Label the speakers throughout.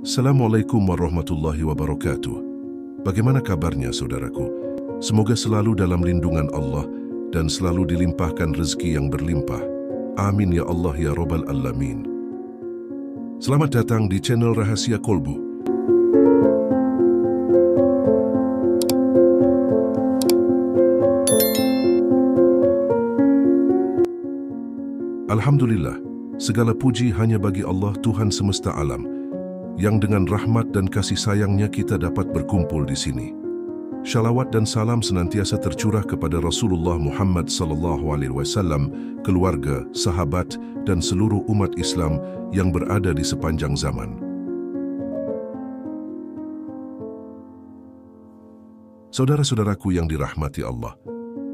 Speaker 1: Assalamualaikum warahmatullahi wabarakatuh. Bagaimana kabarnya saudaraku? Semoga selalu dalam lindungan Allah dan selalu dilimpahkan rezeki yang berlimpah. Amin ya Allah ya Rabbal Alamin. Selamat datang di channel Rahasia Kolbu. Alhamdulillah, segala puji hanya bagi Allah Tuhan semesta alam, yang dengan rahmat dan kasih sayangnya kita dapat berkumpul di sini. Shalawat dan salam senantiasa tercurah kepada Rasulullah Muhammad SAW, keluarga, sahabat, dan seluruh umat Islam yang berada di sepanjang zaman. Saudara-saudaraku yang dirahmati Allah,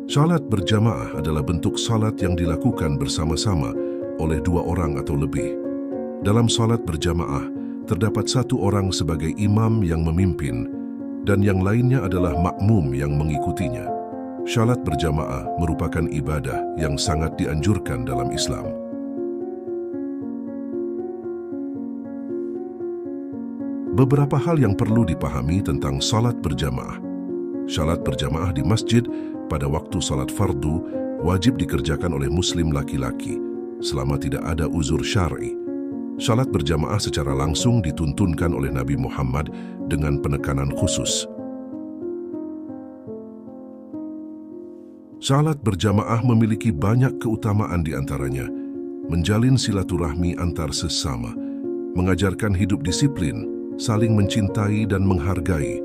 Speaker 1: salat berjamaah adalah bentuk salat yang dilakukan bersama-sama oleh dua orang atau lebih. Dalam salat berjamaah, terdapat satu orang sebagai imam yang memimpin, dan yang lainnya adalah makmum yang mengikutinya. Salat berjamaah merupakan ibadah yang sangat dianjurkan dalam Islam. Beberapa hal yang perlu dipahami tentang salat berjamaah. Salat berjamaah di masjid pada waktu salat fardu wajib dikerjakan oleh muslim laki-laki selama tidak ada uzur syar'i. Salat berjamaah secara langsung dituntunkan oleh Nabi Muhammad dengan penekanan khusus. Salat berjamaah memiliki banyak keutamaan di antaranya: menjalin silaturahmi antar sesama, mengajarkan hidup disiplin, saling mencintai dan menghargai,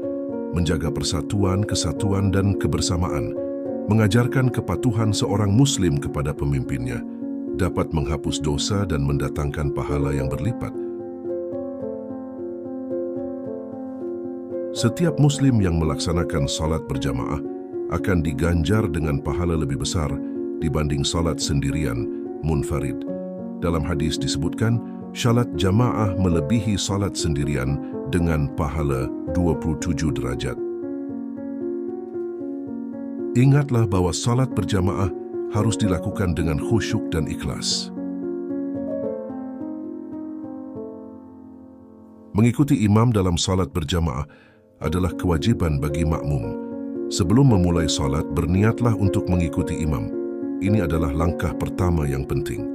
Speaker 1: menjaga persatuan, kesatuan dan kebersamaan, mengajarkan kepatuhan seorang muslim kepada pemimpinnya, dapat menghapus dosa dan mendatangkan pahala yang berlipat. Setiap muslim yang melaksanakan salat berjamaah akan diganjar dengan pahala lebih besar dibanding salat sendirian, munfarid. Dalam hadis disebutkan, salat jamaah melebihi salat sendirian dengan pahala 27 derajat. Ingatlah bahwa salat berjamaah harus dilakukan dengan khusyuk dan ikhlas. Mengikuti imam dalam salat berjamaah adalah kewajiban bagi makmum. Sebelum memulai salat, berniatlah untuk mengikuti imam. Ini adalah langkah pertama yang penting.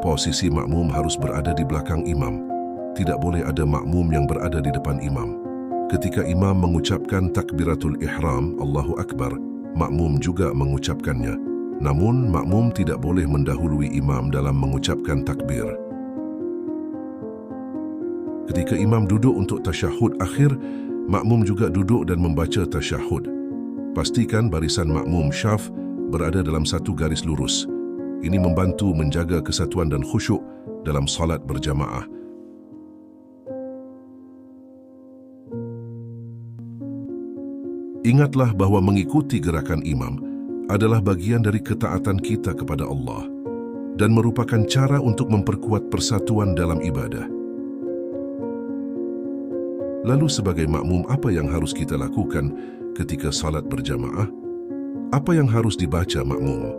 Speaker 1: Posisi makmum harus berada di belakang imam. Tidak boleh ada makmum yang berada di depan imam. Ketika imam mengucapkan takbiratul ihram, Allahu Akbar, makmum juga mengucapkannya. Namun, makmum tidak boleh mendahului imam dalam mengucapkan takbir. Ketika imam duduk untuk tasyahud akhir, makmum juga duduk dan membaca tasyahud. Pastikan barisan makmum syaf berada dalam satu garis lurus. Ini membantu menjaga kesatuan dan khusyuk dalam salat berjamaah. Ingatlah bahwa mengikuti gerakan imam adalah bagian dari ketaatan kita kepada Allah dan merupakan cara untuk memperkuat persatuan dalam ibadah. Lalu sebagai makmum, apa yang harus kita lakukan ketika salat berjamaah? Apa yang harus dibaca makmum?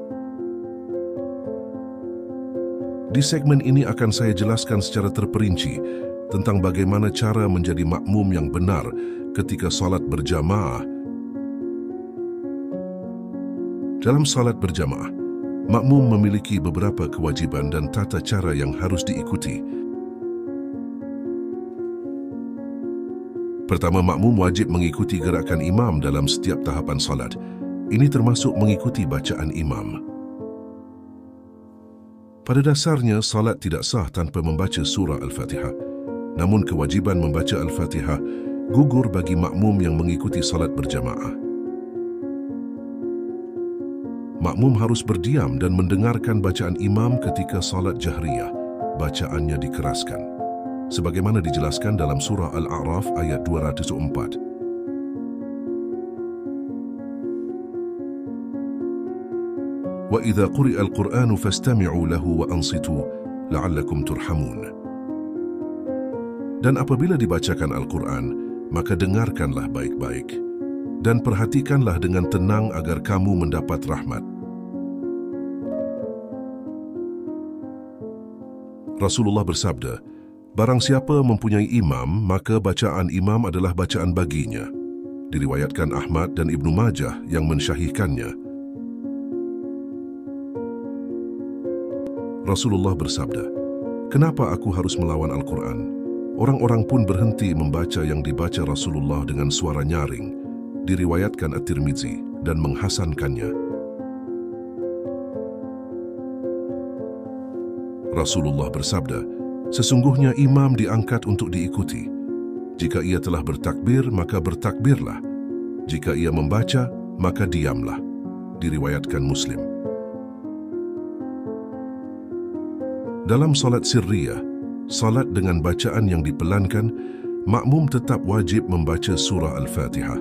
Speaker 1: Di segmen ini akan saya jelaskan secara terperinci tentang bagaimana cara menjadi makmum yang benar ketika salat berjamaah. Dalam salat berjamaah, makmum memiliki beberapa kewajiban dan tata cara yang harus diikuti. Pertama, makmum wajib mengikuti gerakan imam dalam setiap tahapan salat. Ini termasuk mengikuti bacaan imam. Pada dasarnya, salat tidak sah tanpa membaca surah Al-Fatihah. Namun, kewajiban membaca Al-Fatihah gugur bagi makmum yang mengikuti salat berjamaah. Makmum harus berdiam dan mendengarkan bacaan imam ketika salat jahriyah. Bacaannya dikeraskan, sebagaimana dijelaskan dalam surah Al-A'raf ayat 204. Wa idza quri'a al-Qur'anu fastami'u lahu wa ansitu la'allakum turhamun. Dan apabila dibacakan Al-Quran, maka dengarkanlah baik-baik dan perhatikanlah dengan tenang agar kamu mendapat rahmat. Rasulullah bersabda, "Barang siapa mempunyai imam, maka bacaan imam adalah bacaan baginya." Diriwayatkan Ahmad dan Ibnu Majah yang mensyahihkannya. Rasulullah bersabda, "Kenapa aku harus melawan Al-Quran?" Orang-orang pun berhenti membaca yang dibaca Rasulullah dengan suara nyaring. Diriwayatkan At-Tirmizi dan menghasankannya. Rasulullah bersabda, "Sesungguhnya imam diangkat untuk diikuti. Jika ia telah bertakbir, maka bertakbirlah. Jika ia membaca, maka diamlah." Diriwayatkan Muslim. Dalam salat sirriyah, salat dengan bacaan yang dipelankan, makmum tetap wajib membaca surah Al-Fatihah.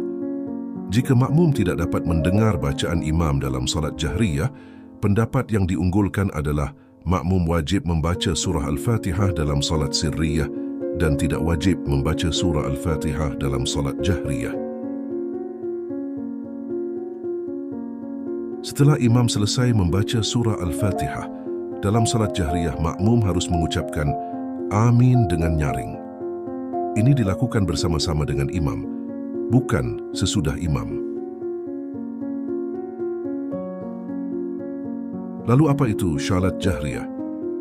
Speaker 1: Jika makmum tidak dapat mendengar bacaan imam dalam salat jahriyah, pendapat yang diunggulkan adalah makmum wajib membaca surah Al-Fatihah dalam salat sirriyah dan tidak wajib membaca surah Al-Fatihah dalam salat jahriyah. Setelah imam selesai membaca surah Al-Fatihah, dalam salat jahriyah makmum harus mengucapkan amin dengan nyaring. Ini dilakukan bersama-sama dengan imam, bukan sesudah imam. Lalu apa itu syalat jahriyah?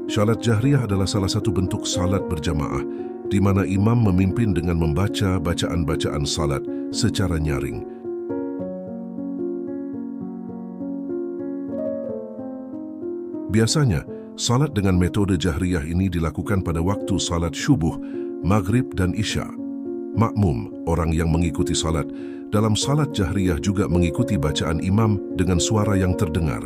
Speaker 1: Syalat jahriyah adalah salah satu bentuk salat berjamaah di mana imam memimpin dengan membaca bacaan-bacaan salat secara nyaring. Biasanya, salat dengan metode jahriyah ini dilakukan pada waktu salat syubuh, maghrib dan isya. Makmum, orang yang mengikuti salat, dalam salat jahriyah juga mengikuti bacaan imam dengan suara yang terdengar.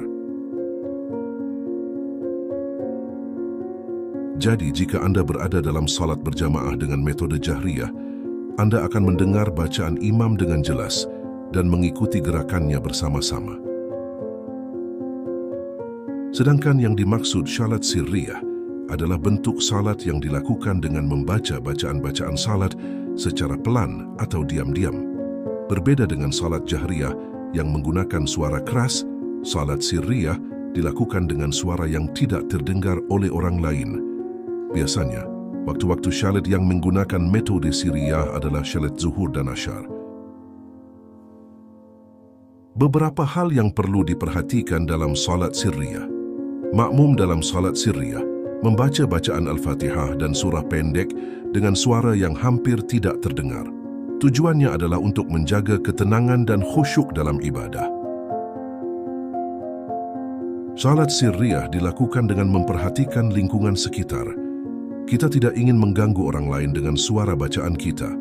Speaker 1: Jadi, jika Anda berada dalam salat berjamaah dengan metode jahriyah, Anda akan mendengar bacaan imam dengan jelas dan mengikuti gerakannya bersama-sama. Sedangkan yang dimaksud syalat sirriyah adalah bentuk salat yang dilakukan dengan membaca bacaan-bacaan salat secara pelan atau diam-diam. Berbeda dengan salat jahriyah yang menggunakan suara keras, salat sirriyah dilakukan dengan suara yang tidak terdengar oleh orang lain. Biasanya, waktu-waktu syalat yang menggunakan metode sirriyah adalah syalat zuhur dan asyar. Beberapa hal yang perlu diperhatikan dalam salat sirriyah. Makmum dalam salat sirriyah membaca bacaan Al-Fatihah dan surah pendek dengan suara yang hampir tidak terdengar. Tujuannya adalah untuk menjaga ketenangan dan khusyuk dalam ibadah. Salat sirriyah dilakukan dengan memperhatikan lingkungan sekitar. Kita tidak ingin mengganggu orang lain dengan suara bacaan kita.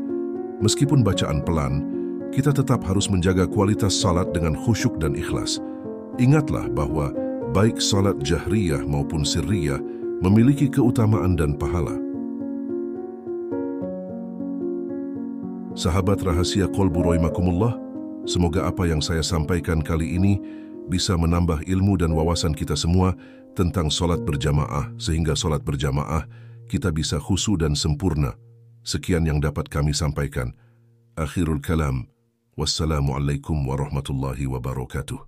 Speaker 1: Meskipun bacaan pelan, kita tetap harus menjaga kualitas salat dengan khusyuk dan ikhlas. Ingatlah bahwa baik salat jahriyah maupun sirriyah memiliki keutamaan dan pahala. Sahabat rahasia Qalbu Rahimakumullah, semoga apa yang saya sampaikan kali ini bisa menambah ilmu dan wawasan kita semua tentang salat berjamaah, sehingga salat berjamaah kita bisa khusyuk dan sempurna. Sekian yang dapat kami sampaikan. Akhirul kalam. Wassalamualaikum warahmatullahi wabarakatuh.